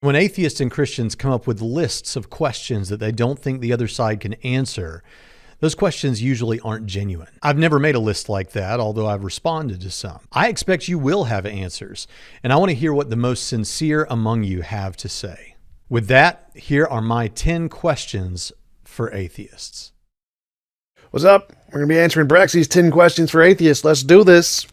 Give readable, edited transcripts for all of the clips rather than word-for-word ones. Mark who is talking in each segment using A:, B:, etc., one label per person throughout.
A: When atheists and Christians come up with lists of questions that they don't think the other side can answer, those questions usually aren't genuine. I've never made a list like that, although I've responded to some. I expect you will have answers, and I want to hear what the most sincere among you have to say. With that, here are my 10 questions for atheists.
B: What's up? We're going to be answering Braxton's 10 questions for atheists. Let's do this.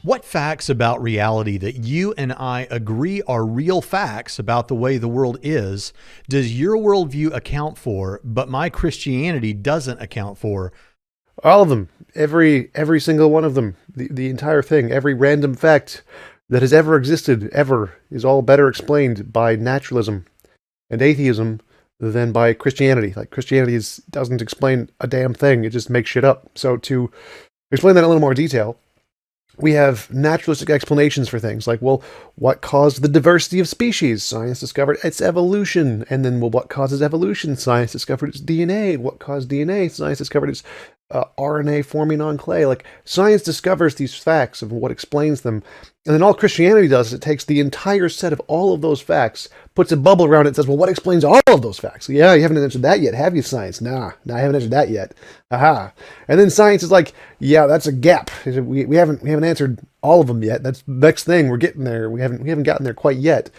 A: What facts about reality that you and I agree are real facts about the way the world is, does your worldview account for, but my Christianity doesn't account for?
B: All of them. Every single one of them. The entire thing. Every random fact that has ever existed, ever, is all better explained by naturalism and atheism than by Christianity. Like, Christianity doesn't explain a damn thing. It just makes shit up. So to explain that in a little more detail, we have naturalistic explanations for things like, well, what caused the diversity of species? Science discovered its evolution. And then, well, what causes evolution? Science discovered its DNA. What caused DNA? Science discovered its RNA forming on clay. Like, science discovers these facts of what explains them. And then all Christianity does is it takes the entire set of all of those facts, puts a bubble around it and says, well, what explains all of those facts? Yeah, you haven't answered that yet, have you, science? Nah, I haven't answered that yet. Aha. And then science is like, yeah, that's a gap. We haven't answered all of them yet. That's the next thing. We're getting there. We haven't gotten there quite yet.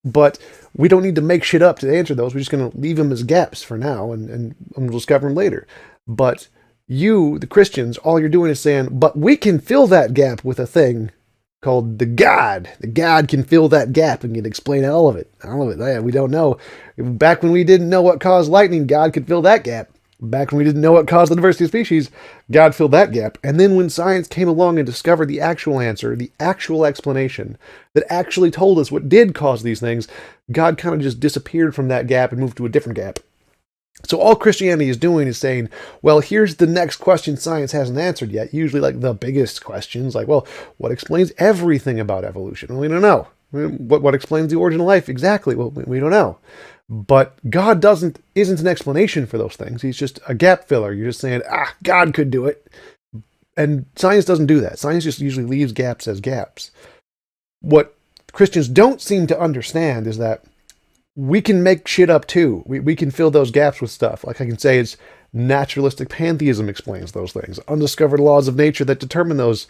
B: But we don't need to make shit up to answer those. We're just going to leave them as gaps for now, and we'll discover them later. But you, the Christians, all you're doing is saying, but we can fill that gap with a thing called the God. The God can fill that gap and can explain all of it. All of it. Yeah, we don't know. Back when we didn't know what caused lightning, God could fill that gap. Back when we didn't know what caused the diversity of species, God filled that gap. And then when science came along and discovered the actual answer, the actual explanation that actually told us what did cause these things, God kind of just disappeared from that gap and moved to a different gap. So all Christianity is doing is saying, well, here's the next question science hasn't answered yet. Usually like the biggest questions, like, well, what explains everything about evolution? Well, we don't know. What explains the origin of life? Exactly. Well, we don't know. But God isn't an explanation for those things. He's just a gap filler. You're just saying, God could do it. And science doesn't do that. Science just usually leaves gaps as gaps. What Christians don't seem to understand is that we can make shit up too. We can fill those gaps with stuff. Like I can say it's naturalistic pantheism explains those things. Undiscovered laws of nature that determine those,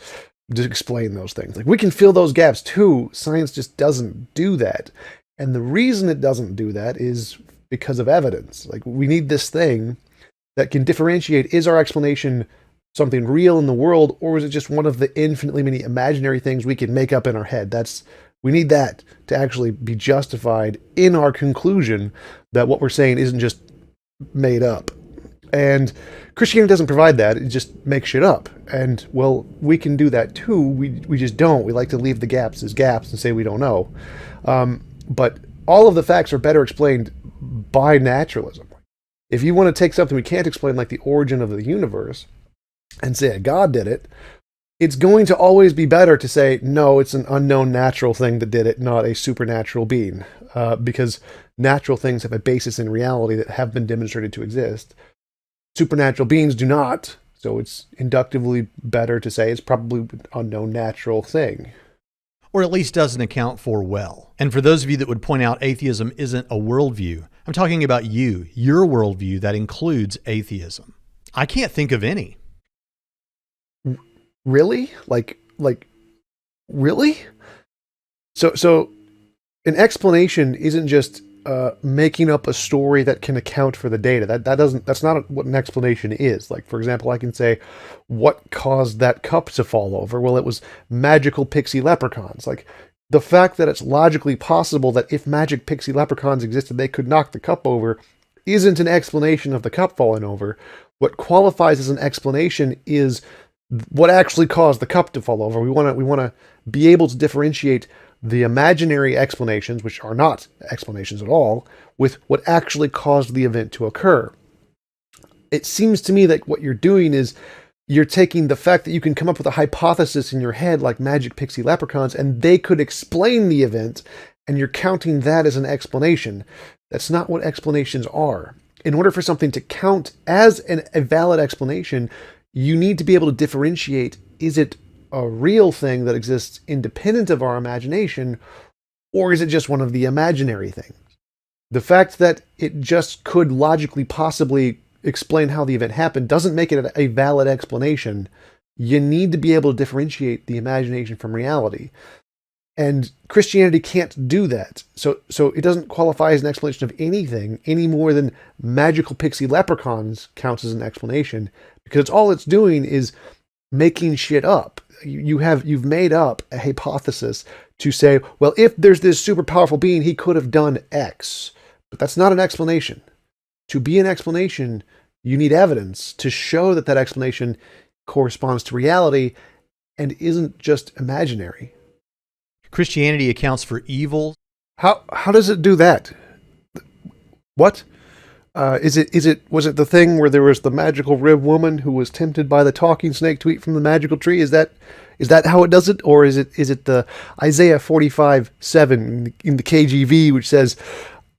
B: to explain those things. Like, we can fill those gaps too. Science just doesn't do that. And the reason it doesn't do that is because of evidence. Like, we need this thing that can differentiate, is our explanation something real in the world, or is it just one of the infinitely many imaginary things we can make up in our head? We need that to actually be justified in our conclusion that what we're saying isn't just made up. And Christianity doesn't provide that. It just makes shit up. And, well, we can do that too. We just don't. We like to leave the gaps as gaps and say we don't know. But all of the facts are better explained by naturalism. If you want to take something we can't explain, like the origin of the universe, and say God did it, it's going to always be better to say, no, it's an unknown natural thing that did it, not a supernatural being. Because natural things have a basis in reality that have been demonstrated to exist. Supernatural beings do not, so it's inductively better to say it's probably an unknown natural thing.
A: Or at least doesn't account for well. And for those of you that would point out atheism isn't a worldview, I'm talking about your worldview that includes atheism. I can't think of any.
B: Really? Like, really? So an explanation isn't just making up a story that can account for the data. That's not what an explanation is. Like, for example, I can say, what caused that cup to fall over? Well, it was magical pixie leprechauns. Like, the fact that it's logically possible that if magic pixie leprechauns existed, they could knock the cup over, isn't an explanation of the cup falling over. What qualifies as an explanation is what actually caused the cup to fall over. We want to be able to differentiate the imaginary explanations, which are not explanations at all, with what actually caused the event to occur. It seems to me that what you're doing is you're taking the fact that you can come up with a hypothesis in your head like magic pixie leprechauns and they could explain the event, and you're counting that as an explanation. That's not what explanations are. In order for something to count as a valid explanation, you need to be able to differentiate, is it a real thing that exists independent of our imagination, or is it just one of the imaginary things? The fact that it just could logically possibly explain how the event happened doesn't make it a valid explanation. You need to be able to differentiate the imagination from reality. And Christianity can't do that. So it doesn't qualify as an explanation of anything any more than magical pixie leprechauns counts as an explanation, because all it's doing is making shit up. You've made up a hypothesis to say, well, if there's this super powerful being, he could have done X. But that's not an explanation. To be an explanation, you need evidence to show that that explanation corresponds to reality and isn't just imaginary.
A: Christianity accounts for evil.
B: How does it do that? What? Was it the thing where there was the magical rib woman who was tempted by the talking snake to eat from the magical tree? Is that how it does it? Or is it the Isaiah 45:7 in the KJV, which says,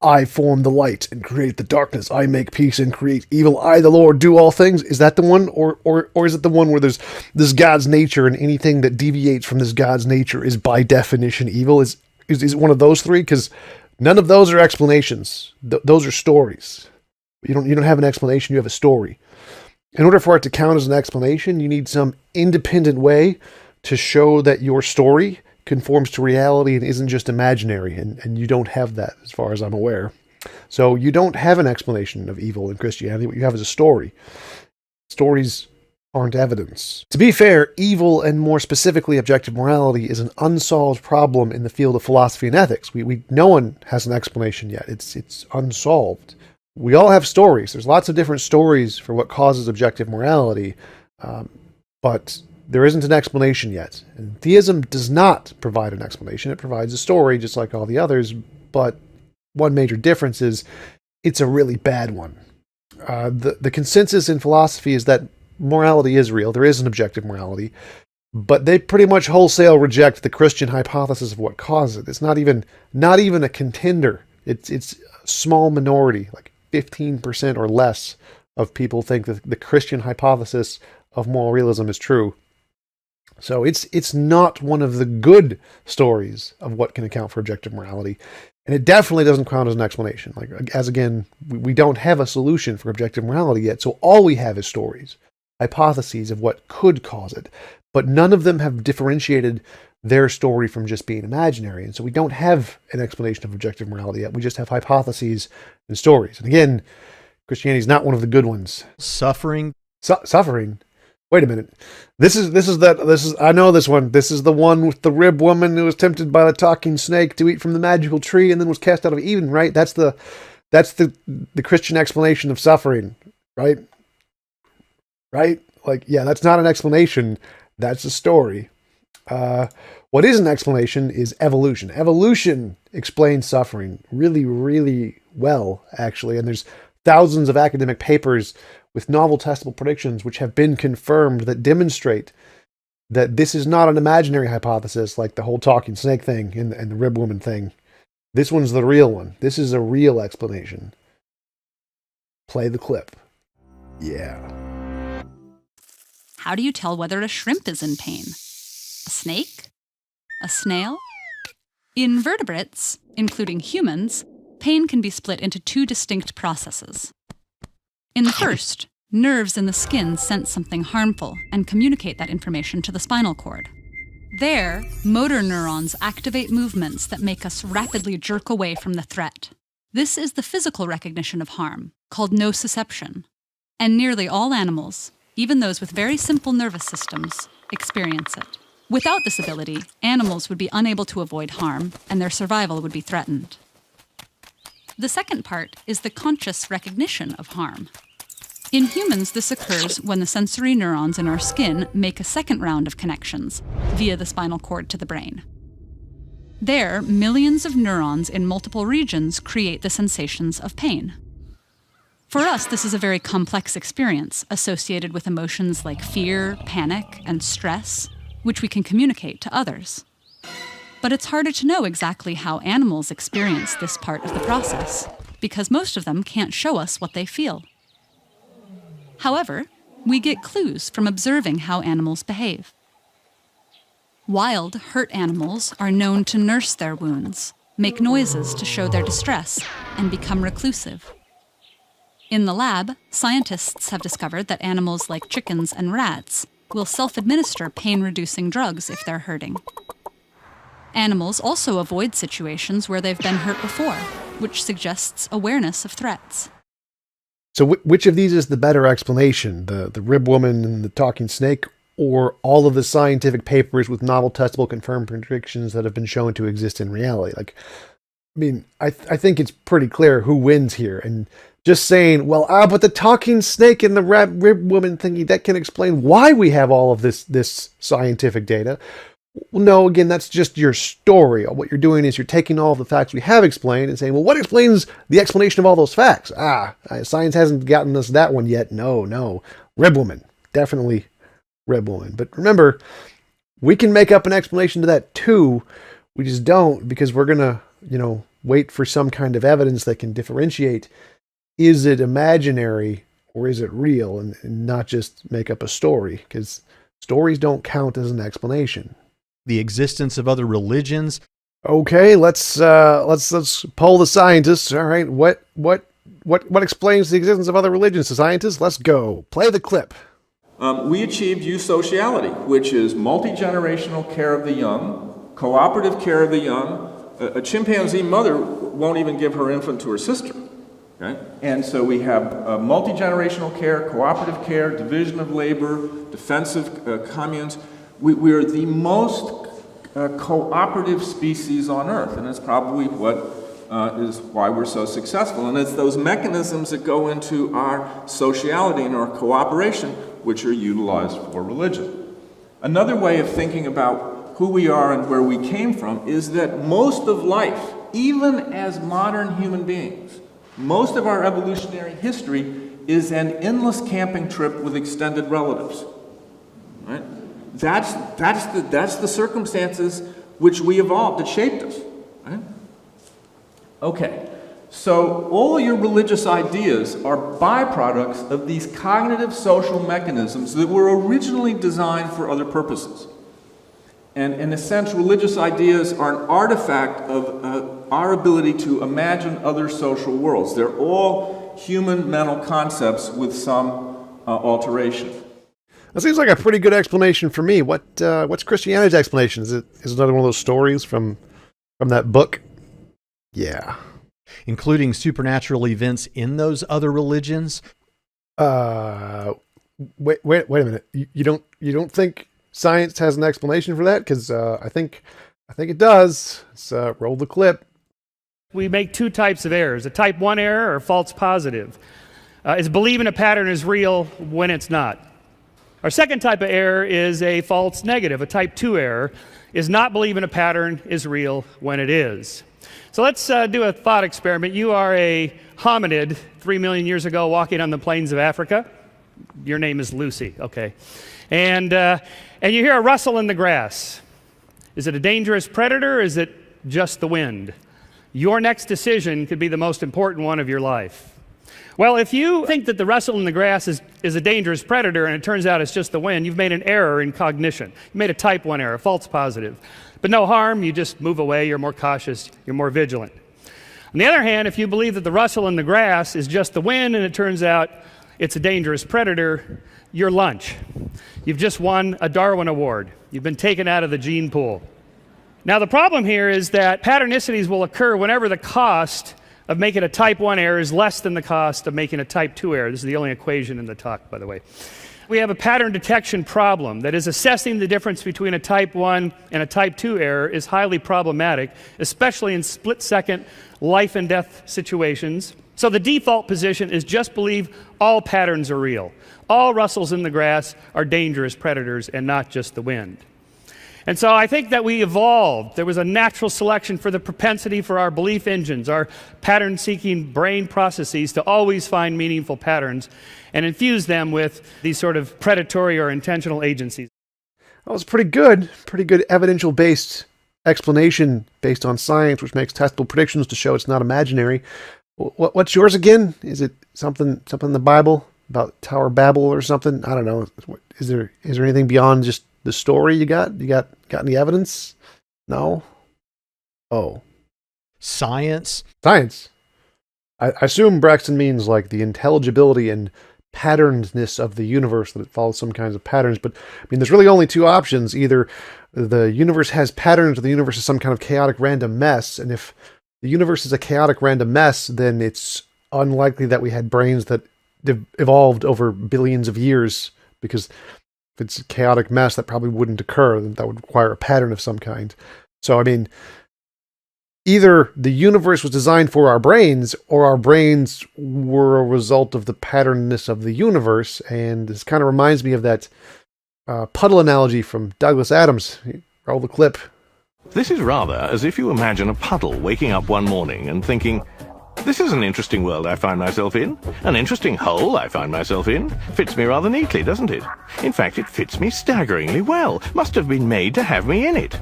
B: I form the light and create the darkness. I make peace and create evil. I, the Lord, do all things. Is that the one? Or is it the one where there's this God's nature and anything that deviates from this God's nature is by definition evil? Is it one of those three? Because none of those are explanations. Those are stories. You don't have an explanation, you have a story. In order for it to count as an explanation, you need some independent way to show that your story conforms to reality and isn't just imaginary, and you don't have that as far as I'm aware. So you don't have an explanation of evil in Christianity. What you have is a story. Stories aren't evidence. To be fair, evil, and more specifically objective morality, is an unsolved problem in the field of philosophy and ethics. No one has an explanation yet. It's unsolved. We all have stories. There's lots of different stories for what causes objective morality, but there isn't an explanation yet. And theism does not provide an explanation. It provides a story just like all the others, but one major difference is it's a really bad one. The consensus in philosophy is that morality is real. There is an objective morality, but they pretty much wholesale reject the Christian hypothesis of what causes it. It's not even a contender. It's a small minority, like 15% or less of people think that the Christian hypothesis of moral realism is true. So it's not one of the good stories of what can account for objective morality. And it definitely doesn't count as an explanation. We don't have a solution for objective morality yet. So all we have is stories, hypotheses of what could cause it. But none of them have differentiated their story from just being imaginary. And so we don't have an explanation of objective morality yet. We just have hypotheses and stories. And again, Christianity is not one of the good ones.
A: Suffering.
B: Suffering? Wait a minute. I know this one. This is the one with the rib woman who was tempted by the talking snake to eat from the magical tree and then was cast out of Eden, right? That's the Christian explanation of suffering, right? Right? That's not an explanation. That's a story. What is an explanation is evolution. Evolution explains suffering really, really well, actually. And there's thousands of academic papers with novel testable predictions which have been confirmed that demonstrate that this is not an imaginary hypothesis like the whole talking snake thing and the rib woman thing. This one's the real one. This is a real explanation. Play the clip. Yeah.
C: How do you tell whether a shrimp is in pain? A snake? A snail? In vertebrates, including humans, pain can be split into two distinct processes. In the first, nerves in the skin sense something harmful and communicate that information to the spinal cord. There, motor neurons activate movements that make us rapidly jerk away from the threat. This is the physical recognition of harm, called nociception. And nearly all animals, even those with very simple nervous systems, experience it. Without this ability, animals would be unable to avoid harm, and their survival would be threatened. The second part is the conscious recognition of harm. In humans, this occurs when the sensory neurons in our skin make a second round of connections via the spinal cord to the brain. There, millions of neurons in multiple regions create the sensations of pain. For us, this is a very complex experience associated with emotions like fear, panic, and stress, which we can communicate to others. But it's harder to know exactly how animals experience this part of the process, because most of them can't show us what they feel. However, we get clues from observing how animals behave. Wild, hurt animals are known to nurse their wounds, make noises to show their distress, and become reclusive. In the lab, scientists have discovered that animals like chickens and rats will self-administer pain-reducing drugs if they're hurting. Animals also avoid situations where they've been hurt before, which suggests awareness of threats.
B: So which of these is the better explanation? The rib woman and the talking snake, or all of the scientific papers with novel, testable, confirmed predictions that have been shown to exist in reality? I think it's pretty clear who wins here. And just saying, but the talking snake and the rib woman thingy, that can explain why we have all of this scientific data. Well, no, again, that's just your story. What you're doing is you're taking all of the facts we have explained and saying, well, what explains the explanation of all those facts? Science hasn't gotten us that one yet. No. Rib woman. Definitely rib woman. But remember, we can make up an explanation to that too. We just don't, because we're going to, wait for some kind of evidence that can differentiate. Is it imaginary or is it real, and not just make up a story? Because stories don't count as an explanation.
A: The existence of other religions.
B: Okay, let's poll the scientists. All right, what explains the existence of other religions to scientists? Let's go. Play the clip.
D: We achieved eusociality, which is multi-generational care of the young, cooperative care of the young. A chimpanzee mother won't even give her infant to her sister. Okay? And so we have multi-generational care, cooperative care, division of labor, defensive communes. We are the most cooperative species on Earth, and it's probably is why we're so successful. And it's those mechanisms that go into our sociality and our cooperation which are utilized for religion. Another way of thinking about who we are and where we came from is that most of life, even as modern human beings, most of our evolutionary history is an endless camping trip with extended relatives. Right? That's the circumstances which we evolved, that shaped us. Right? Okay, so all your religious ideas are byproducts of these cognitive social mechanisms that were originally designed for other purposes. And in a sense, religious ideas are an artifact of our ability to imagine other social worlds. They're all human mental concepts with some alteration.
B: That seems like a pretty good explanation for me. What's Christianity's explanation? Is it another one of those stories from that book? Yeah.
A: Including supernatural events in those other religions?
B: Wait a minute. You don't think science has an explanation for that? Because I think it does. Let's roll the clip.
E: We make two types of errors. A type 1 error, or false positive, is believing a pattern is real when it's not. Our second type of error is a false negative. A type 2 error is not believing a pattern is real when it is. So let's do a thought experiment. You are a hominid 3 million years ago walking on the plains of Africa. Your name is Lucy, okay. And you hear a rustle in the grass. Is it a dangerous predator, or is it just the wind? Your next decision could be the most important one of your life. Well, if you think that the rustle in the grass is a dangerous predator and it turns out it's just the wind, you've made an error in cognition. You made a type 1 error, false positive. But no harm, you just move away, you're more cautious, you're more vigilant. On the other hand, if you believe that the rustle in the grass is just the wind and it turns out it's a dangerous predator, you're lunch. You've just won a Darwin Award. You've been taken out of the gene pool. Now, the problem here is that patternicities will occur whenever the cost of making a type 1 error is less than the cost of making a type 2 error. This is the only equation in the talk, by the way. We have a pattern detection problem. That is, assessing the difference between a type 1 and a type 2 error is highly problematic, especially in split-second life and death situations. So the default position is just believe all patterns are real. All rustles in the grass are dangerous predators and not just the wind. And so I think that we evolved. There was a natural selection for the propensity for our belief engines, our pattern-seeking brain processes to always find meaningful patterns and infuse them with these sort of predatory or intentional agencies.
B: That was pretty good evidential-based explanation based on science, which makes testable predictions to show it's not imaginary. What's yours again? Is it something in the Bible about Tower of Babel or something? I don't know. Is there anything beyond just the story you got? You got any evidence? No? Oh.
A: Science?
B: Science. I assume Braxton means like the intelligibility and patternedness of the universe, that it follows some kinds of patterns. But I mean, there's really only two options. Either the universe has patterns or the universe is some kind of chaotic random mess. And if the universe is a chaotic random mess, then it's unlikely that we had brains that evolved over billions of years, because if it's a chaotic mess, that probably wouldn't occur. That would require a pattern of some kind. So, I mean, either the universe was designed for our brains, or our brains were a result of the patternedness of the universe. And this kind of reminds me of that puddle analogy from Douglas Adams. Roll the clip.
F: This is rather as if you imagine a puddle waking up one morning and thinking, this is an interesting world I find myself in. An interesting hole I find myself in. Fits me rather neatly, doesn't it? In fact, it fits me staggeringly well. Must have been made to have me in it.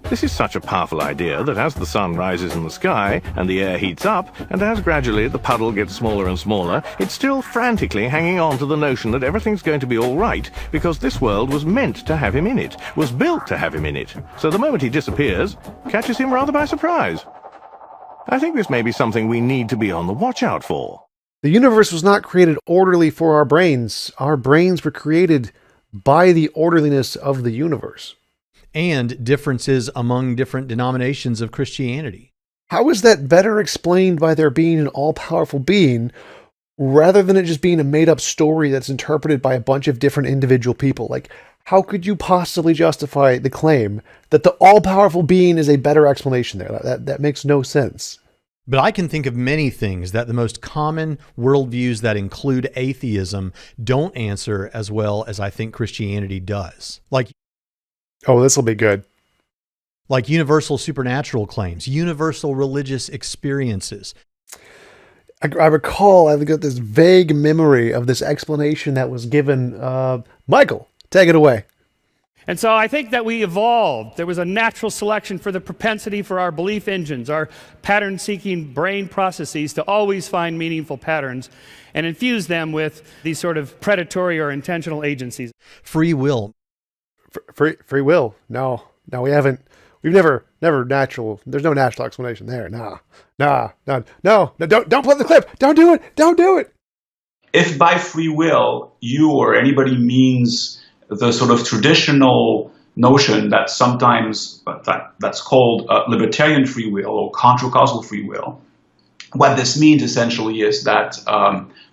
F: This is such a powerful idea that as the sun rises in the sky and the air heats up, and as gradually the puddle gets smaller and smaller, it's still frantically hanging on to the notion that everything's going to be all right because this world was meant to have him in it, was built to have him in it. So the moment he disappears, catches him rather by surprise. I think this may be something we need to be on the watch out for.
B: The universe was not created orderly for our brains. Our brains were created by the orderliness of the universe.
A: And differences among different denominations of Christianity.
B: How is that better explained by there being an all-powerful being, rather than it just being a made-up story that's interpreted by a bunch of different individual people? Like, how could you possibly justify the claim that the all-powerful being is a better explanation there? That makes no sense.
A: But I can think of many things that the most common worldviews that include atheism don't answer as well as I think Christianity does.
B: Oh, this will be good.
A: Like universal supernatural claims, universal religious experiences.
B: I recall, I've got this vague memory of this explanation that was given. Michael, take it away.
E: And so I think that we evolved. There was a natural selection for the propensity for our belief engines, our pattern-seeking brain processes to always find meaningful patterns and infuse them with these sort of predatory or intentional agencies.
A: Free will.
B: Free will? No, we haven't. We've never natural. There's no natural explanation there. No, don't play the clip. Don't do it.
G: If by free will you or anybody means the sort of traditional notion that sometimes that's called libertarian free will or contra-causal free will, what this means essentially is that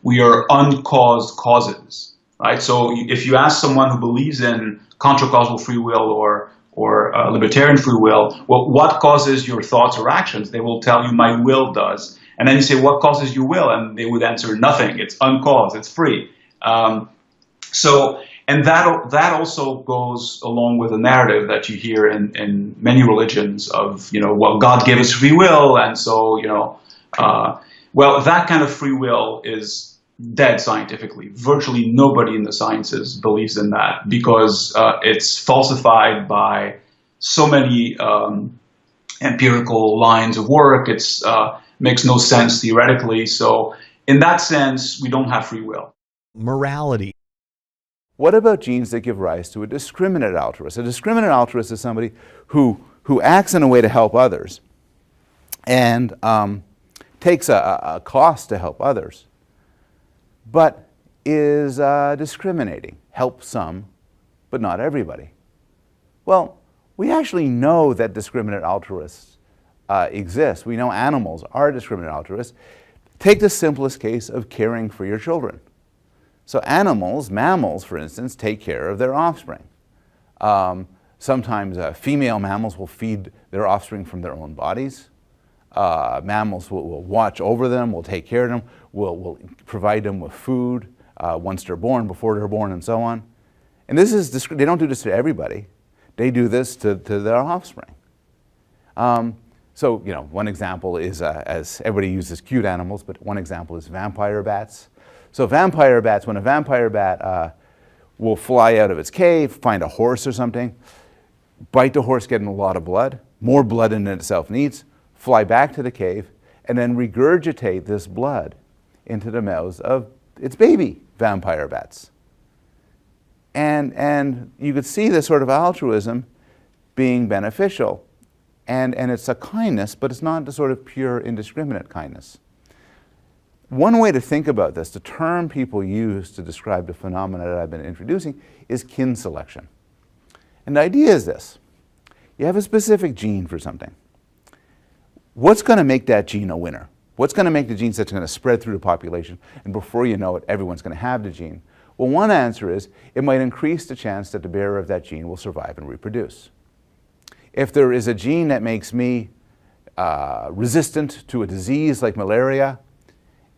G: we are uncaused causes, right? So if you ask someone who believes in contra-causal free will or libertarian free will, well, what causes your thoughts or actions? They will tell you, my will does. And then you say, what causes your will? And they would answer, nothing. It's uncaused. It's free. And that also goes along with a narrative that you hear in many religions of, well, God gave us free will. And so, well, that kind of free will is dead scientifically. Virtually nobody in the sciences believes in that because it's falsified by so many empirical lines of work. It's makes no sense theoretically. So in that sense, we don't have free will.
A: Morality.
H: What about genes that give rise to a discriminate altruist? A discriminate altruist is somebody who acts in a way to help others and takes a cost to help others, but is discriminating, helps some, but not everybody. Well, we actually know that discriminate altruists exist. We know animals are discriminate altruists. Take the simplest case of caring for your children. So animals, mammals, for instance, take care of their offspring. Sometimes female mammals will feed their offspring from their own bodies. Mammals will watch over them, will take care of them, will provide them with food once they're born, before they're born, and so on. And this is, they don't do this to everybody. They do this to their offspring. So, one example is, as everybody uses cute animals, but one example is vampire bats. So vampire bats, when a vampire bat will fly out of its cave, find a horse or something, bite the horse, get in a lot of blood, more blood than it itself needs, fly back to the cave, and then regurgitate this blood into the mouths of its baby vampire bats. And you could see this sort of altruism being beneficial. And it's a kindness, but it's not the sort of pure, indiscriminate kindness. One way to think about this, the term people use to describe the phenomena that I've been introducing, is kin selection. And the idea is this. You have a specific gene for something. What's going to make that gene a winner? What's going to make the gene that's going to spread through the population, and before you know it, everyone's going to have the gene? Well, one answer is it might increase the chance that the bearer of that gene will survive and reproduce. If there is a gene that makes me resistant to a disease like malaria,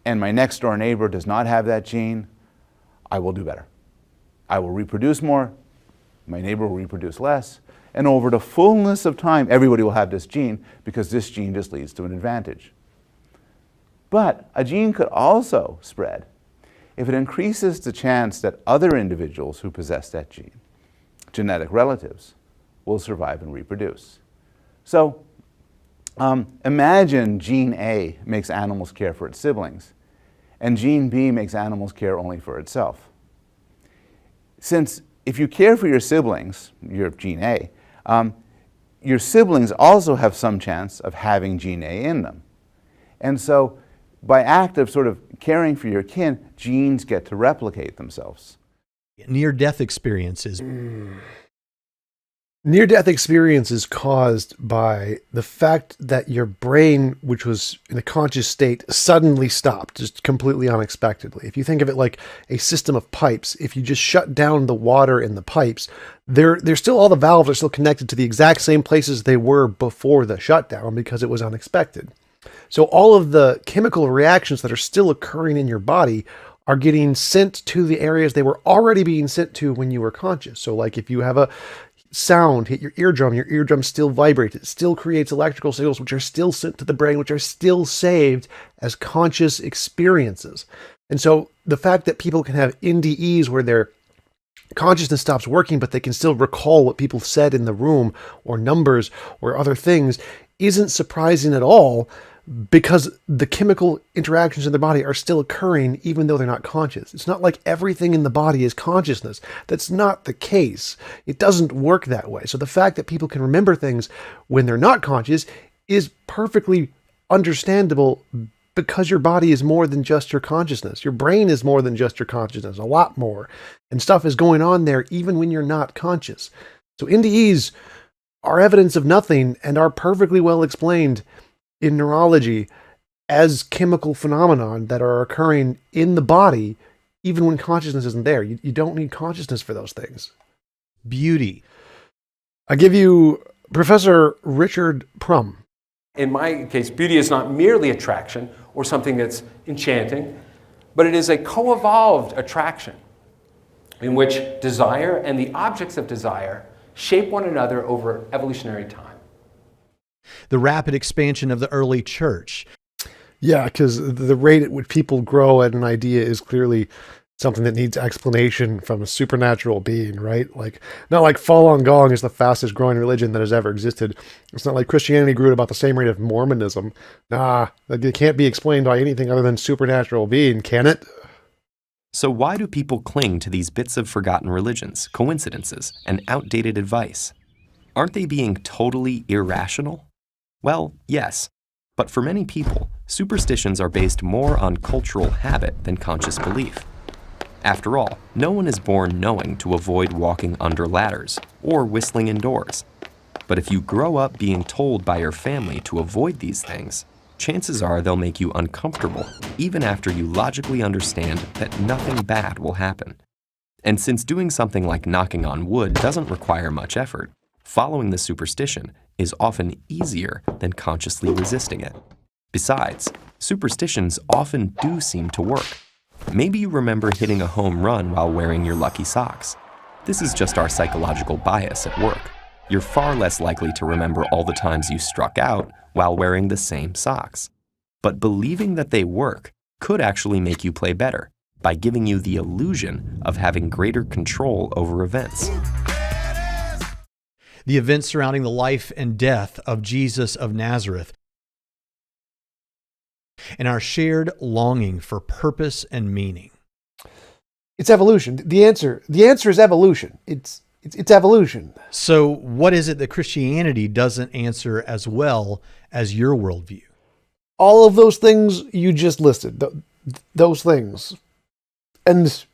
H: and my next door neighbor does not have that gene, I will do better. I will reproduce more, my neighbor will reproduce less, and over the fullness of time, everybody will have this gene because this gene just leads to an advantage. But a gene could also spread if it increases the chance that other individuals who possess that gene, genetic relatives, will survive and reproduce. So imagine gene A makes animals care for its siblings, and gene B makes animals care only for itself. Since if you care for your siblings, your gene A, your siblings also have some chance of having gene A in them. And so by act of sort of caring for your kin, genes get to replicate themselves.
A: Near-death experiences.
B: Near-death experience is caused by the fact that your brain, which was in a conscious state, suddenly stopped, just completely unexpectedly. If you think of it like a system of pipes, if you just shut down the water in the pipes, they're still, all the valves are still connected to the exact same places they were before the shutdown because it was unexpected. So all of the chemical reactions that are still occurring in your body are getting sent to the areas they were already being sent to when you were conscious. So like if you have a sound hit your eardrum still vibrates. It still creates electrical signals which are still sent to the brain, which are still saved as conscious experiences. And so the fact that people can have NDEs where their consciousness stops working, but they can still recall what people said in the room or numbers or other things isn't surprising at all, because the chemical interactions in the body are still occurring even though they're not conscious. It's not like everything in the body is consciousness. That's not the case. It doesn't work that way. So the fact that people can remember things when they're not conscious is perfectly understandable, because your body is more than just your consciousness. Your brain is more than just your consciousness, a lot more. And stuff is going on there even when you're not conscious. So NDEs are evidence of nothing and are perfectly well explained in neurology as chemical phenomenon that are occurring in the body even when consciousness isn't there. You don't need consciousness for those things.
A: Beauty.
B: I give you Professor Richard Prum.
I: In my case, beauty is not merely attraction or something that's enchanting, but it is a co-evolved attraction in which desire and the objects of desire shape one another over evolutionary time.
A: The rapid expansion of the early church.
B: Yeah, because the rate at which people grow at an idea is clearly something that needs explanation from a supernatural being, right? Like, not like Falun Gong is the fastest growing religion that has ever existed. It's not like Christianity grew at about the same rate of Mormonism. Nah, it can't be explained by anything other than supernatural being, can it?
J: So why do people cling to these bits of forgotten religions, coincidences, and outdated advice? Aren't they being totally irrational? Well, yes, but for many people, superstitions are based more on cultural habit than conscious belief. After all, no one is born knowing to avoid walking under ladders or whistling indoors. But if you grow up being told by your family to avoid these things, chances are they'll make you uncomfortable, even after you logically understand that nothing bad will happen. And since doing something like knocking on wood doesn't require much effort, following the superstition is often easier than consciously resisting it. Besides, superstitions often do seem to work. Maybe you remember hitting a home run while wearing your lucky socks. This is just our psychological bias at work. You're far less likely to remember all the times you struck out while wearing the same socks. But believing that they work could actually make you play better by giving you the illusion of having greater control over events.
A: The events surrounding the life and death of Jesus of Nazareth and our shared longing for purpose and meaning.
B: It's evolution. The answer is evolution. It's evolution.
A: So what is it that Christianity doesn't answer as well as your worldview?
B: All of those things you just listed, those things, and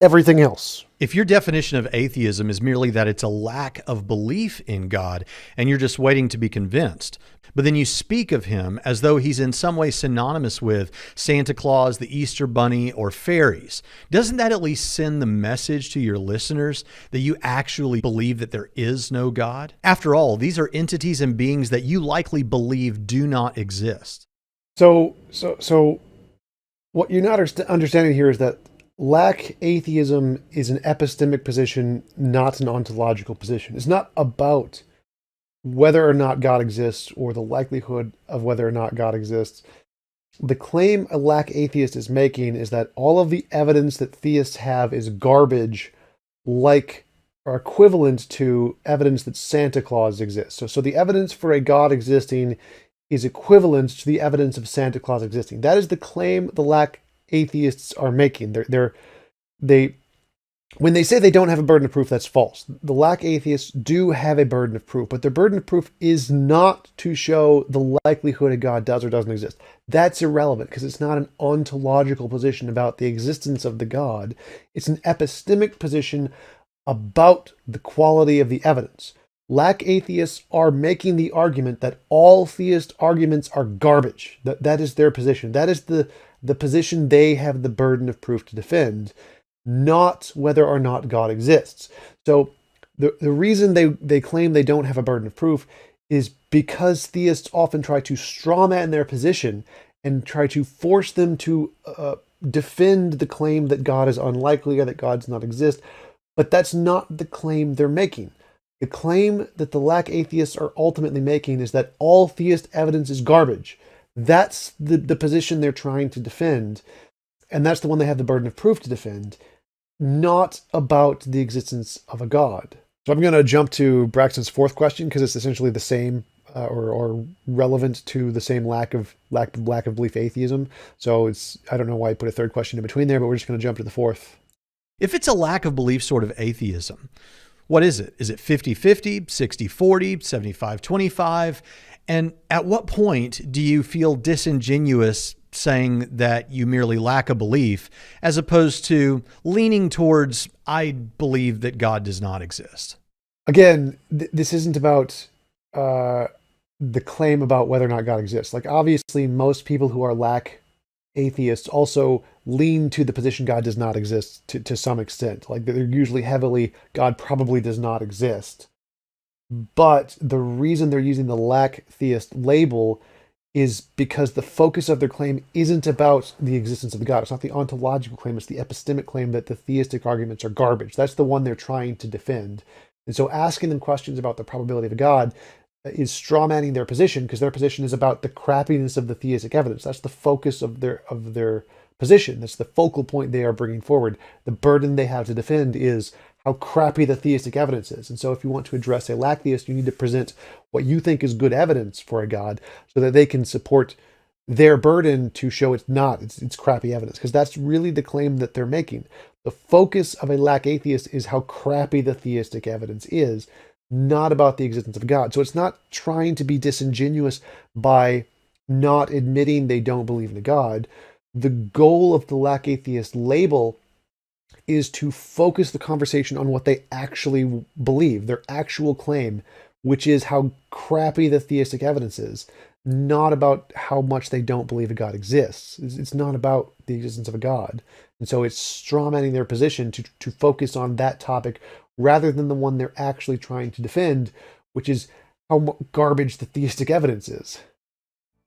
B: everything else.
A: If your definition of atheism is merely that it's a lack of belief in God and you're just waiting to be convinced, but then you speak of him as though he's in some way synonymous with Santa Claus, the Easter Bunny, or fairies, doesn't that at least send the message to your listeners that you actually believe that there is no God? After all, these are entities and beings that you likely believe do not exist.
B: So what you're not understanding here is that lack atheism is an epistemic position, not an ontological position. It's not about whether or not God exists or the likelihood of whether or not God exists. The claim a lack atheist is making is that all of the evidence that theists have is garbage, like or equivalent to evidence that Santa Claus exists. So the evidence for a God existing is equivalent to the evidence of Santa Claus existing. That is the claim the lack atheists are making. When they say they don't have a burden of proof, that's false. The lack atheists do have a burden of proof, but their burden of proof is not to show the likelihood a God does or doesn't exist. That's irrelevant because it's not an ontological position about the existence of the God. It's an epistemic position about the quality of the evidence. Lack atheists are making the argument that all theist arguments are garbage. That is their position. That is the position they have the burden of proof to defend, not whether or not God exists. So the reason they claim they don't have a burden of proof is because theists often try to strawman their position and try to force them to defend the claim that God is unlikely or that God does not exist. But that's not the claim they're making. The claim that the lack atheists are ultimately making is that all theist evidence is garbage. That's the position they're trying to defend, and that's the one they have the burden of proof to defend, not about the existence of a God. So I'm going to jump to Braxton's fourth question because it's essentially the same or relevant to the same lack of belief atheism. So I don't know why I put a third question in between there, but we're just going to jump to the fourth.
A: If it's a lack of belief sort of atheism, what is it? Is it 50-50, 60-40, 75-25? And at what point do you feel disingenuous saying that you merely lack a belief as opposed to leaning towards, I believe that God does not exist?
B: Again, this isn't about the claim about whether or not God exists. Like, obviously, most people who are lack atheists also lean to the position God does not exist to some extent. Like, they're usually heavily, God probably does not exist. But the reason they're using the lack theist label is because the focus of their claim isn't about the existence of the God. It's not the ontological claim, it's the epistemic claim that the theistic arguments are garbage. That's the one they're trying to defend. And so asking them questions about the probability of a God is strawmanning their position, because their position is about the crappiness of the theistic evidence. That's the focus of their position. That's the focal point they are bringing forward. The burden they have to defend is how crappy the theistic evidence is. And so if you want to address a lack theist, you need to present what you think is good evidence for a God so that they can support their burden to show it's not, it's crappy evidence, because that's really the claim that they're making. The focus of a lack atheist is how crappy the theistic evidence is, not about the existence of God. So it's not trying to be disingenuous by not admitting they don't believe in a God. The goal of the lack atheist label is to focus the conversation on what they actually believe, their actual claim, which is how crappy the theistic evidence is, not about how much they don't believe a God exists. It's not about the existence of a God. And so it's strawmanning their position to focus on that topic rather than the one they're actually trying to defend, which is how garbage the theistic evidence is.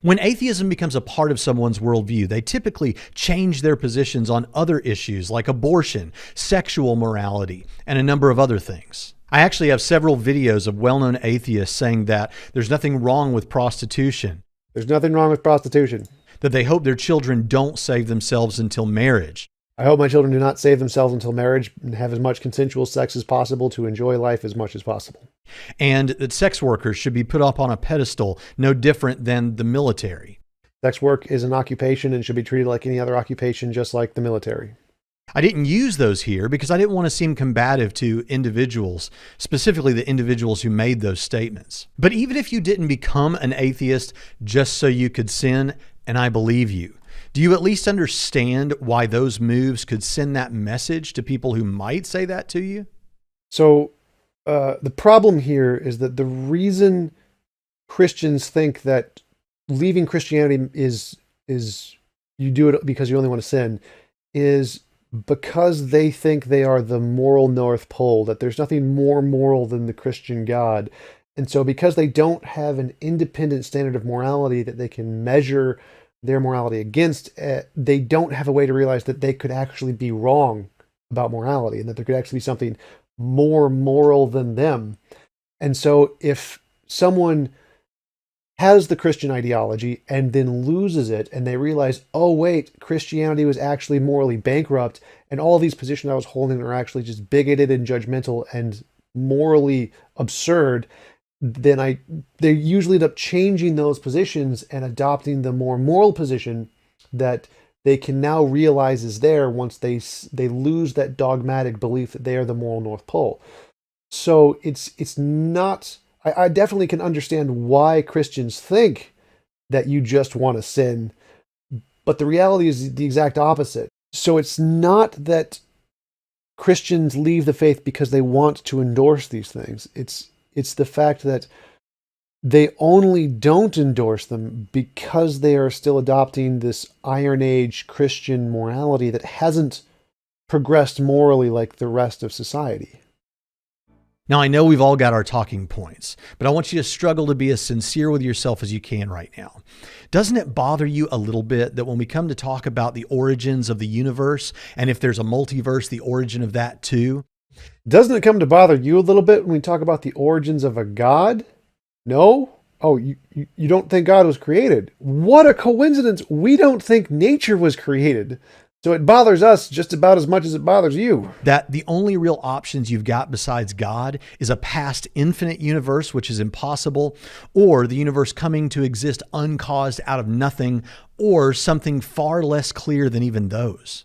A: When atheism becomes a part of someone's worldview, they typically change their positions on other issues like abortion, sexual morality, and a number of other things. I actually have several videos of well-known atheists saying that there's nothing wrong with prostitution.
B: There's nothing wrong with prostitution.
A: That they hope their children don't save themselves until marriage.
B: I hope my children do not save themselves until marriage and have as much consensual sex as possible to enjoy life as much as possible.
A: And that sex workers should be put up on a pedestal no different than the military.
B: Sex work is an occupation and should be treated like any other occupation, just like the military.
A: I didn't use those here because I didn't want to seem combative to individuals, specifically the individuals who made those statements. But even if you didn't become an atheist just so you could sin, and I believe you, do you at least understand why those moves could send that message to people who might say that to you?
B: So the problem here is that the reason Christians think that leaving Christianity is you do it because you only want to sin is because they think they are the moral North Pole, that there's nothing more moral than the Christian God. And so because they don't have an independent standard of morality that they can measure their morality against, they don't have a way to realize that they could actually be wrong about morality and that there could actually be something more moral than them. And so if someone has the Christian ideology and then loses it and they realize, oh wait, Christianity was actually morally bankrupt and all these positions I was holding are actually just bigoted and judgmental and morally absurd, then they usually end up changing those positions and adopting the more moral position that they can now realize is there once they lose that dogmatic belief that they are the moral North Pole. So it's not... I definitely can understand why Christians think that you just want to sin, but the reality is the exact opposite. So it's not that Christians leave the faith because they want to endorse these things. It's the fact that they only don't endorse them because they are still adopting this Iron Age Christian morality that hasn't progressed morally like the rest of society.
A: Now, I know we've all got our talking points, but I want you to struggle to be as sincere with yourself as you can right now. Doesn't it bother you a little bit that when we come to talk about the origins of the universe, and if there's a multiverse, the origin of that too?
B: Doesn't it come to bother you a little bit when we talk about the origins of a God? No? Oh, you don't think God was created? What a coincidence. We don't think nature was created. So it bothers us just about as much as it bothers you.
A: That the only real options you've got besides God is a past infinite universe, which is impossible, or the universe coming to exist uncaused out of nothing, or something far less clear than even those.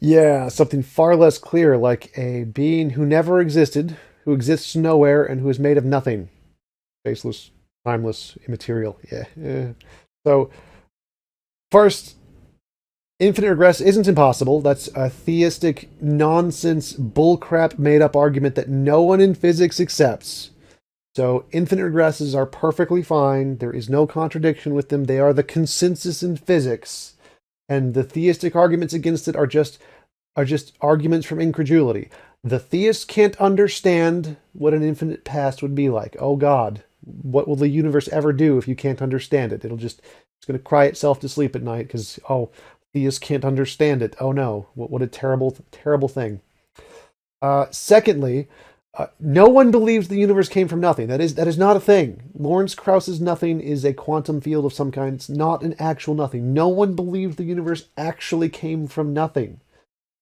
B: Yeah, something far less clear, like a being who never existed, who exists nowhere, and who is made of nothing. Faceless, timeless, immaterial. Yeah. So, first, infinite regress isn't impossible. That's a theistic nonsense, bullcrap, made-up argument that no one in physics accepts. So infinite regresses are perfectly fine. There is no contradiction with them. They are the consensus in physics. And the theistic arguments against it are just arguments from incredulity. The theist can't understand what an infinite past would be like. Oh God, what will the universe ever do if you can't understand it? It's going to cry itself to sleep at night because, theists can't understand it. Oh no, what a terrible, terrible thing. Secondly, no one believes the universe came from nothing. That is not a thing. Lawrence Krauss's nothing is a quantum field of some kind. It's not an actual nothing. No one believes the universe actually came from nothing.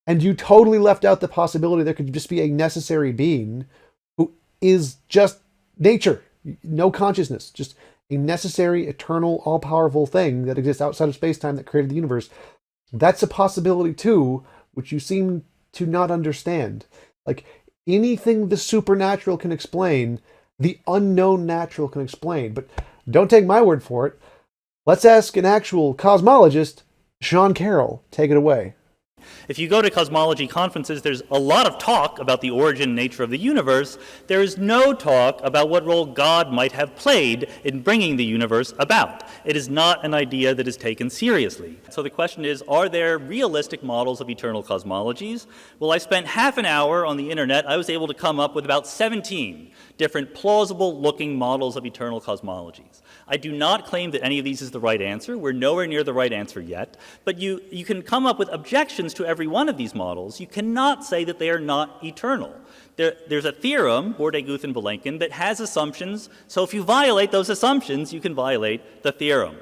B: And you totally left out the possibility there could just be a necessary being who is just nature, no consciousness, just a necessary, eternal, all-powerful thing that exists outside of space-time that created the universe. That's a possibility too, which you seem to not understand. Like anything the supernatural can explain, the unknown natural can explain. But don't take my word for it. Let's ask an actual cosmologist, Sean Carroll. Take it away.
K: If you go to cosmology conferences, there's a lot of talk about the origin and nature of the universe. There is no talk about what role God might have played in bringing the universe about. It is not an idea that is taken seriously. So the question is, are there realistic models of eternal cosmologies? Well, I spent half an hour on the internet. I was able to come up with about 17 different plausible-looking models of eternal cosmologies. I do not claim that any of these is the right answer. We're nowhere near the right answer yet. But you can come up with objections to every one of these models. You cannot say that they are not eternal. There's a theorem, Borde-Guth-Vilenkin, that has assumptions. So if you violate those assumptions, you can violate the theorem.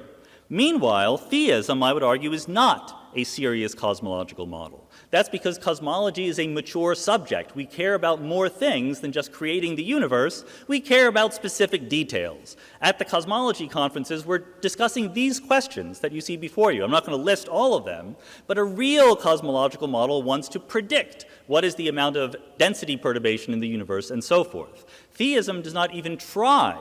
K: Meanwhile, theism, I would argue, is not a serious cosmological model. That's because cosmology is a mature subject. We care about more things than just creating the universe. We care about specific details. At the cosmology conferences, we're discussing these questions that you see before you. I'm not going to list all of them, but a real cosmological model wants to predict what is the amount of density perturbation in the universe and so forth. Theism does not even try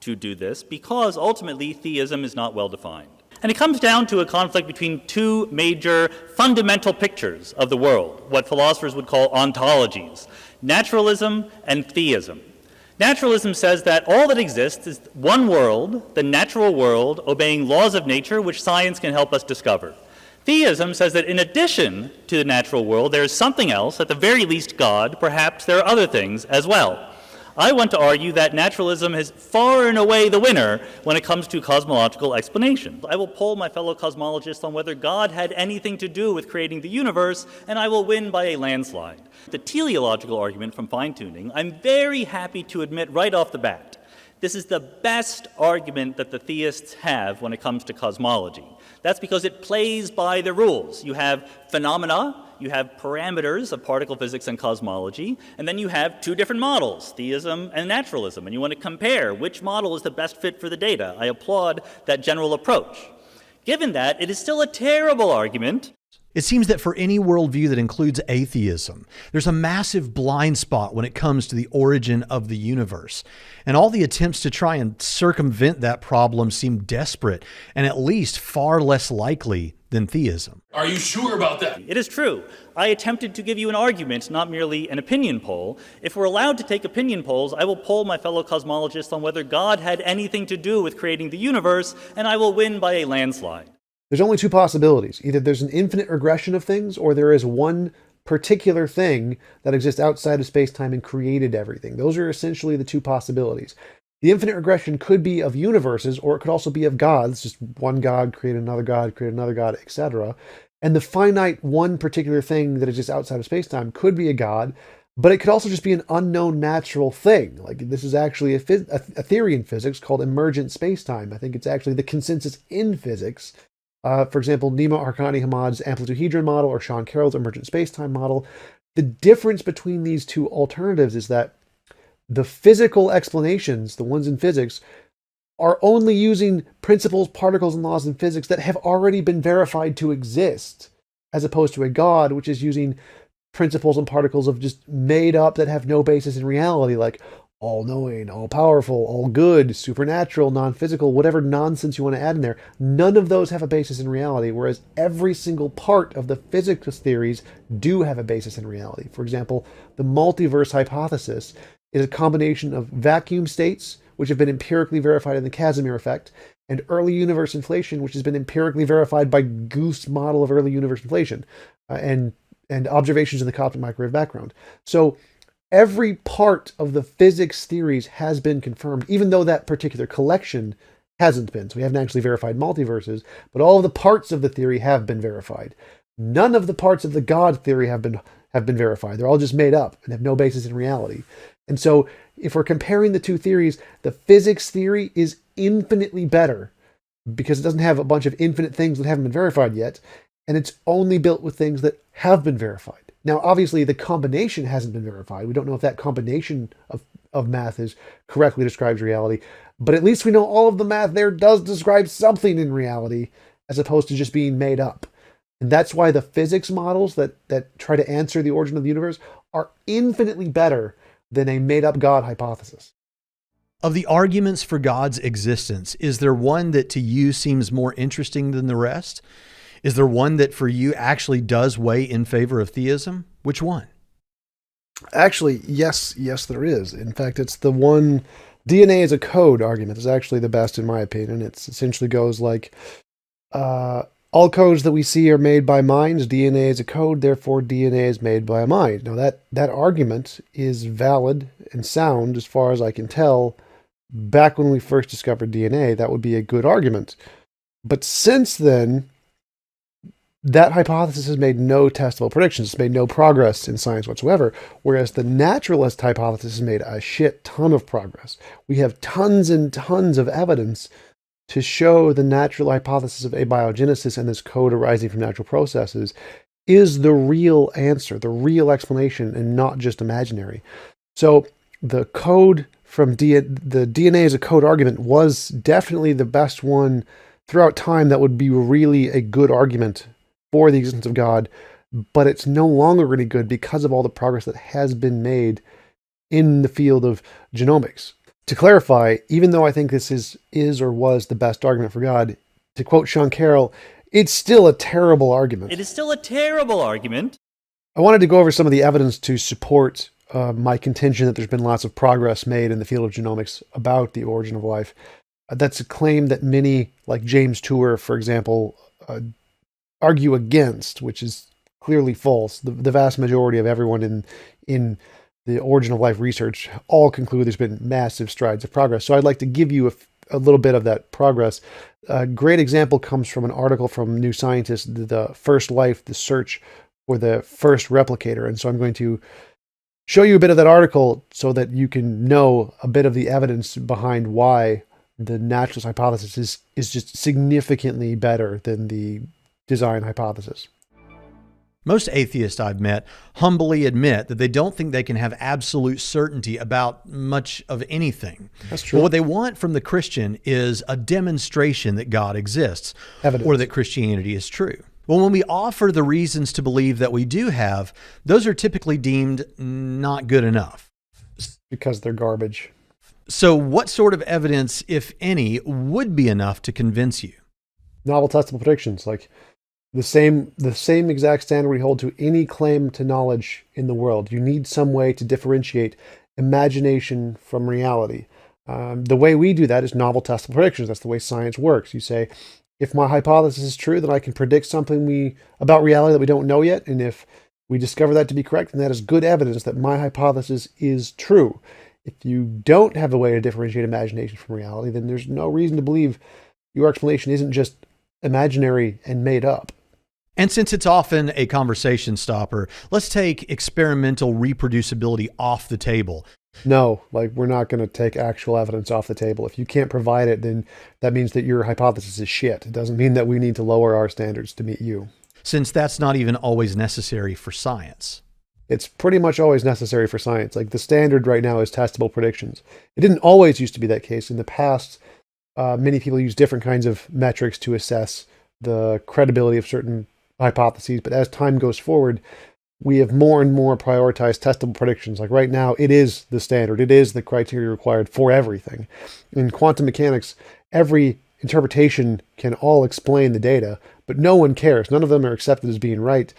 K: to do this because ultimately theism is not well defined. And it comes down to a conflict between two major fundamental pictures of the world, what philosophers would call ontologies, naturalism and theism. Naturalism says that all that exists is one world, the natural world, obeying laws of nature which science can help us discover. Theism says that in addition to the natural world, there is something else, at the very least God, perhaps there are other things as well. I want to argue that naturalism is far and away the winner when it comes to cosmological explanations. I will poll my fellow cosmologists on whether God had anything to do with creating the universe, and I will win by a landslide. The teleological argument from fine-tuning, I'm very happy to admit right off the bat, this is the best argument that the theists have when it comes to cosmology. That's because it plays by the rules. You have phenomena, you have parameters of particle physics and cosmology, and then you have two different models, theism and naturalism, and you want to compare which model is the best fit for the data. I applaud that general approach. Given that, it is still a terrible argument.
A: It seems that for any worldview that includes atheism, there's a massive blind spot when it comes to the origin of the universe. And all the attempts to try and circumvent that problem seem desperate and at least far less likely than theism.
L: Are you sure about that?
K: It is true. I attempted to give you an argument, not merely an opinion poll. If we're allowed to take opinion polls, I will poll my fellow cosmologists on whether God had anything to do with creating the universe, and I will win by a landslide.
B: There's only two possibilities. Either there's an infinite regression of things, or there is one particular thing that exists outside of space-time and created everything. Those are essentially the two possibilities. The infinite regression could be of universes, or it could also be of gods, just one god create another god, etc. And the finite one particular thing that exists outside of space-time could be a god, but it could also just be an unknown natural thing. Like, this is actually a theory in physics called emergent space-time. I think it's actually the consensus in physics. For example, Nima Arkani-Hamad's amplitude-hedron model or Sean Carroll's emergent spacetime model. The difference between these two alternatives is that the physical explanations, the ones in physics, are only using principles, particles, and laws in physics that have already been verified to exist, as opposed to a god, which is using principles and particles of just made up that have no basis in reality, like all-knowing, all-powerful, all-good, supernatural, non-physical, whatever nonsense you want to add in there. None of those have a basis in reality, whereas every single part of the physics theories do have a basis in reality. For example, the multiverse hypothesis is a combination of vacuum states, which have been empirically verified in the Casimir effect, and early universe inflation, which has been empirically verified by Guth's model of early universe inflation, and observations in the cosmic microwave background. So every part of the physics theories has been confirmed, even though that particular collection hasn't been. So we haven't actually verified multiverses, but all of the parts of the theory have been verified. None of the parts of the God theory have been verified. They're all just made up and have no basis in reality. And so if we're comparing the two theories, the physics theory is infinitely better because it doesn't have a bunch of infinite things that haven't been verified yet, and it's only built with things that have been verified. Now, obviously, the combination hasn't been verified. We don't know if that combination of math correctly describes reality, but at least we know all of the math there does describe something in reality as opposed to just being made up. And that's why the physics models that try to answer the origin of the universe are infinitely better than a made-up God hypothesis.
A: Of the arguments for God's existence, is there one that to you seems more interesting than the rest? Is there one that for you actually does weigh in favor of theism? Which one?
B: Actually, yes, there is. In fact, it's the one, DNA is a code argument is actually the best in my opinion. It essentially goes like, all codes that we see are made by minds. DNA is a code, therefore DNA is made by a mind. Now that argument is valid and sound as far as I can tell. Back when we first discovered DNA, that would be a good argument. But since then, that hypothesis has made no testable predictions. It's made no progress in science whatsoever, whereas the naturalist hypothesis has made a shit ton of progress. We have tons and tons of evidence to show the natural hypothesis of abiogenesis and this code arising from natural processes is the real answer, the real explanation, and not just imaginary. So the code from the DNA as a code argument was definitely the best one throughout time that would be really a good argument for the existence of God, but it's no longer really good because of all the progress that has been made in the field of genomics. To clarify, even though I think this is or was the best argument for God, to quote Sean Carroll, it's still a terrible argument.
K: It is still a terrible argument.
B: I wanted to go over some of the evidence to support my contention that there's been lots of progress made in the field of genomics about the origin of life. That's a claim that many, like James Tour, for example, argue against, which is clearly false. The vast majority of everyone in the origin of life research all conclude there's been massive strides of progress. So I'd like to give you a little bit of that progress. A great example comes from an article from New Scientist, The First Life, the search for the first replicator. And so I'm going to show you a bit of that article so that you can know a bit of the evidence behind why the naturalist hypothesis is just significantly better than the design hypothesis.
A: Most atheists I've met humbly admit that they don't think they can have absolute certainty about much of anything.
B: That's true.
A: But what they want from the Christian is a demonstration that God exists,
B: Evidence.
A: or that Christianity is true. Well, when we offer the reasons to believe that we do have, those are typically deemed not good enough.
B: Because they're garbage.
A: So what sort of evidence, if any, would be enough to convince you?
B: Novel testable predictions, like the same exact standard we hold to any claim to knowledge in the world. You need some way to differentiate imagination from reality. The way we do that is novel testable predictions. That's the way science works. You say, if my hypothesis is true, then I can predict something about reality that we don't know yet. And if we discover that to be correct, then that is good evidence that my hypothesis is true. If you don't have a way to differentiate imagination from reality, then there's no reason to believe your explanation isn't just imaginary and made up.
A: And since it's often a conversation stopper, let's take experimental reproducibility off the table.
B: No, we're not going to take actual evidence off the table. If you can't provide it, then that means that your hypothesis is shit. It doesn't mean that we need to lower our standards to meet you.
A: Since that's not even always necessary for science.
B: It's pretty much always necessary for science. The standard right now is testable predictions. It didn't always used to be that case. In the past, many people use different kinds of metrics to assess the credibility of certain hypotheses. But as time goes forward, we have more and more prioritized testable predictions. Like right now, it is the standard. It is the criteria required for everything. In quantum mechanics, every interpretation can all explain the data, but no one cares. None of them are accepted as being right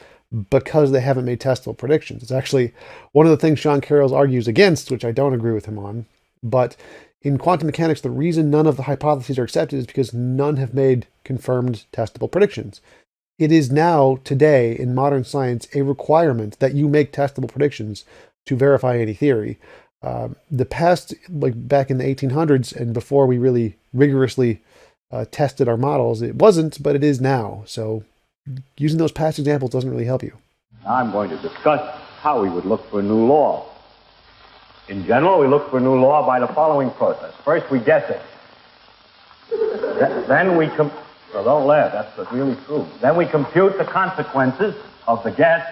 B: because they haven't made testable predictions. It's actually one of the things Sean Carroll argues against, which I don't agree with him on. But in quantum mechanics, the reason none of the hypotheses are accepted is because none have made confirmed testable predictions. It is now, today, in modern science, a requirement that you make testable predictions to verify any theory. The past, back in the 1800s and before we really rigorously tested our models, it wasn't, but it is now. So using those past examples doesn't really help you.
L: I'm going to discuss how we would look for a new law. In general, we look for a new law by the following process. First, we guess it. Then we well, don't laugh, that's really true. Then we compute the consequences of the guess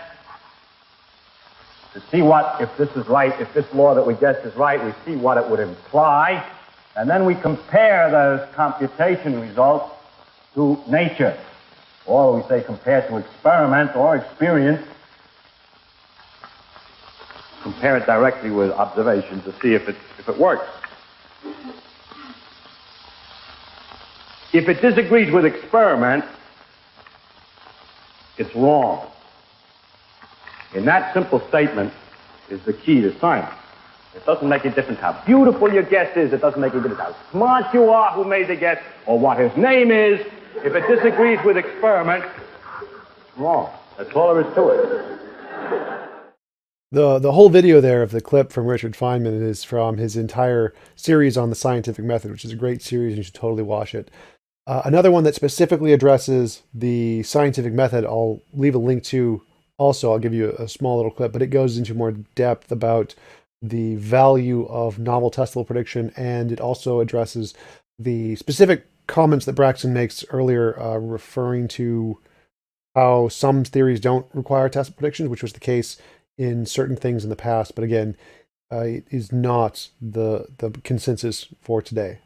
L: to see if this is right, if this law that we guessed is right, we see what it would imply, and then we compare those computation results to nature, or we say compare to experiment or experience. Compare it directly with observation to see if it works. If it disagrees with experiment, It's wrong. In that simple statement is the key to science. It doesn't make a difference how beautiful your guess is. It doesn't make a difference how smart you are who made the guess or what his name is. If it disagrees with experiment, it's wrong. That's all there is to it.
B: The whole video there of the clip from Richard Feynman is from his entire series on the scientific method, which is a great series. You should totally watch it. Another one that specifically addresses the scientific method, I'll leave a link to also. I'll give you a small little clip, but it goes into more depth about the value of novel testable prediction, and it also addresses the specific comments that Braxton makes earlier, referring to how some theories don't require testable predictions, which was the case in certain things in the past, but again, it is not the consensus for today.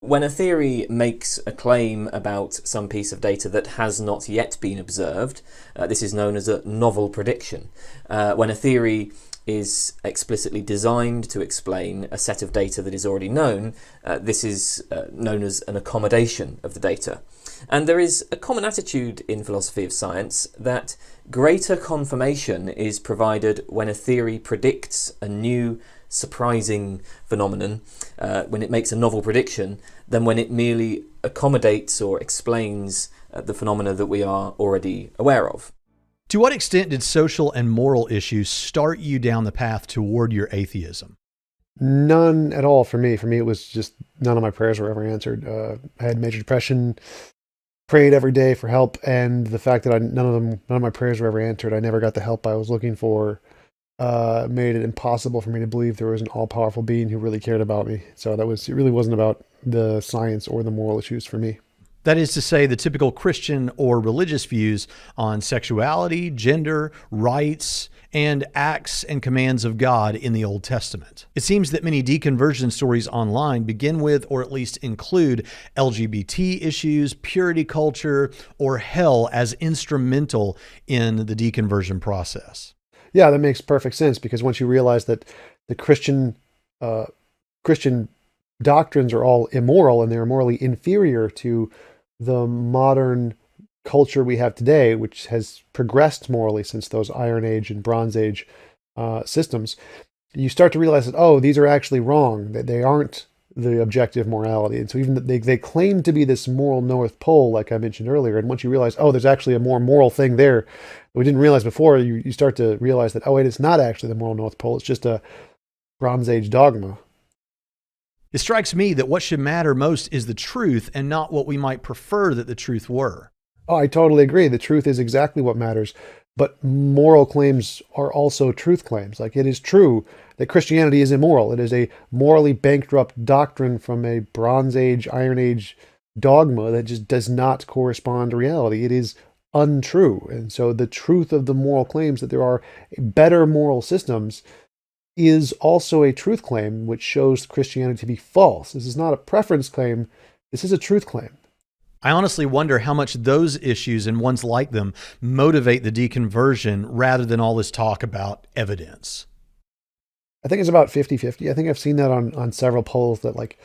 M: When a theory makes a claim about some piece of data that has not yet been observed, this is known as a novel prediction. When a theory is explicitly designed to explain a set of data that is already known, this is known as an accommodation of the data. And there is a common attitude in philosophy of science that greater confirmation is provided when a theory predicts a new, surprising phenomenon, when it makes a novel prediction, than when it merely accommodates or explains the phenomena that we are already aware of.
A: To what extent did social and moral issues start you down the path toward your atheism?
B: None at all for me. For me, it was just none of my prayers were ever answered. I had major depression, prayed every day for help, and the fact that none of my prayers were ever answered, I never got the help I was looking for, made it impossible for me to believe there was an all-powerful being who really cared about me. So it really wasn't about the science or the moral issues for me.
A: That is to say, the typical Christian or religious views on sexuality, gender, rights, and acts and commands of God in the Old Testament. It seems that many deconversion stories online begin with, or at least include, LGBT issues, purity culture, or hell as instrumental in the deconversion process.
B: Yeah, that makes perfect sense, because once you realize that the Christian doctrines are all immoral and they're morally inferior to the modern culture we have today, which has progressed morally since those Iron Age and Bronze Age systems, you start to realize that, oh, these are actually wrong, that they aren't the objective morality. And so even they claim to be this moral North Pole, like I mentioned earlier, and once you realize, oh, there's actually a more moral thing there that we didn't realize before, you start to realize that, oh, wait, it's not actually the moral North Pole, it's just a Bronze Age dogma.
A: It strikes me that what should matter most is the truth and not what we might prefer that the truth were.
B: Oh, I totally agree. The truth is exactly what matters. But moral claims are also truth claims. Like, it is true that Christianity is immoral. It is a morally bankrupt doctrine from a Bronze Age, Iron Age dogma that just does not correspond to reality. It is untrue. And so the truth of the moral claims that there are better moral systems is also a truth claim, which shows Christianity to be false. This is not a preference claim. This is a truth claim.
A: I honestly wonder how much those issues and ones like them motivate the deconversion rather than all this talk about evidence.
B: I think it's about 50-50. I think I've seen that on several polls that like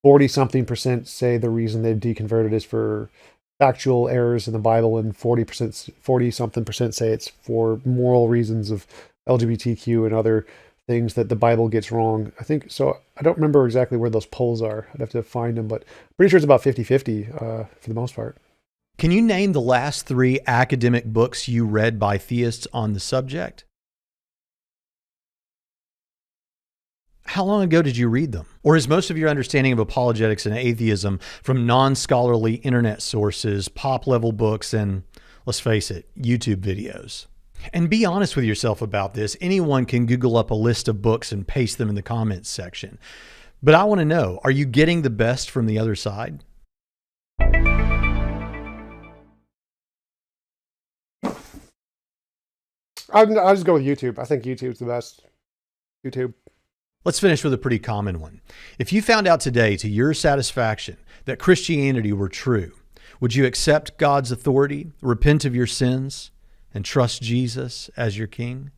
B: 40-something% say the reason they've deconverted is for factual errors in the Bible, and 40-something% say it's for moral reasons of LGBTQ and other things that the Bible gets wrong. I think so. I don't remember exactly where those polls are. I'd have to find them, but I'm pretty sure it's about 50-50 for the most part.
A: Can you name the last 3 academic books you read by theists on the subject? How long ago did you read them? Or is most of your understanding of apologetics and atheism from non-scholarly internet sources, pop-level books, and, let's face it, YouTube videos? And be honest with yourself about this. Anyone can Google up a list of books and paste them in the comments section. But I want to know, are you getting the best from the other side?
B: I'll just go with YouTube. I think YouTube's the best. YouTube.
A: Let's finish with a pretty common one. If you found out today, to your satisfaction, that Christianity were true, would you accept God's authority, repent of your sins, and trust Jesus as your king?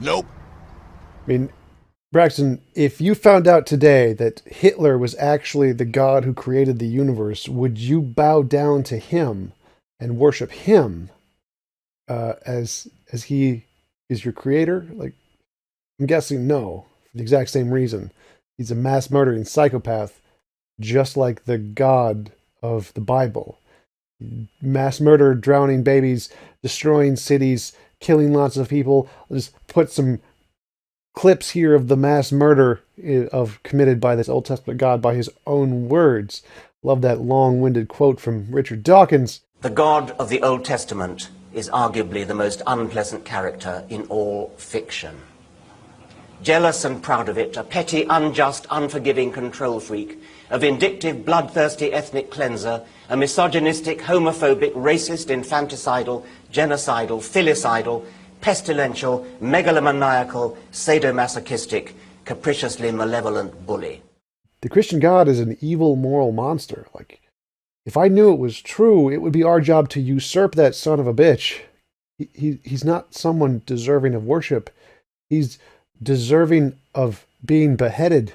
B: Nope. I mean, Braxton, if you found out today that Hitler was actually the God who created the universe, would you bow down to him and worship him as he is your creator? Like, I'm guessing no, for the exact same reason. He's a mass murdering psychopath, just like the God of the Bible. Mass murder, drowning babies, destroying cities, killing lots of people. I'll just put some clips here of the mass murder committed by this Old Testament God by his own words. Love that long-winded quote from Richard Dawkins.
N: The God of the Old Testament is arguably the most unpleasant character in all fiction. Jealous and proud of it, a petty, unjust, unforgiving control freak, a vindictive, bloodthirsty ethnic cleanser, a misogynistic, homophobic, racist, infanticidal, genocidal, filicidal, pestilential, megalomaniacal, sadomasochistic, capriciously malevolent bully.
B: The Christian God is an evil moral monster. Like, if I knew it was true, it would be our job to usurp that son of a bitch. He's not someone deserving of worship. He's deserving of being beheaded.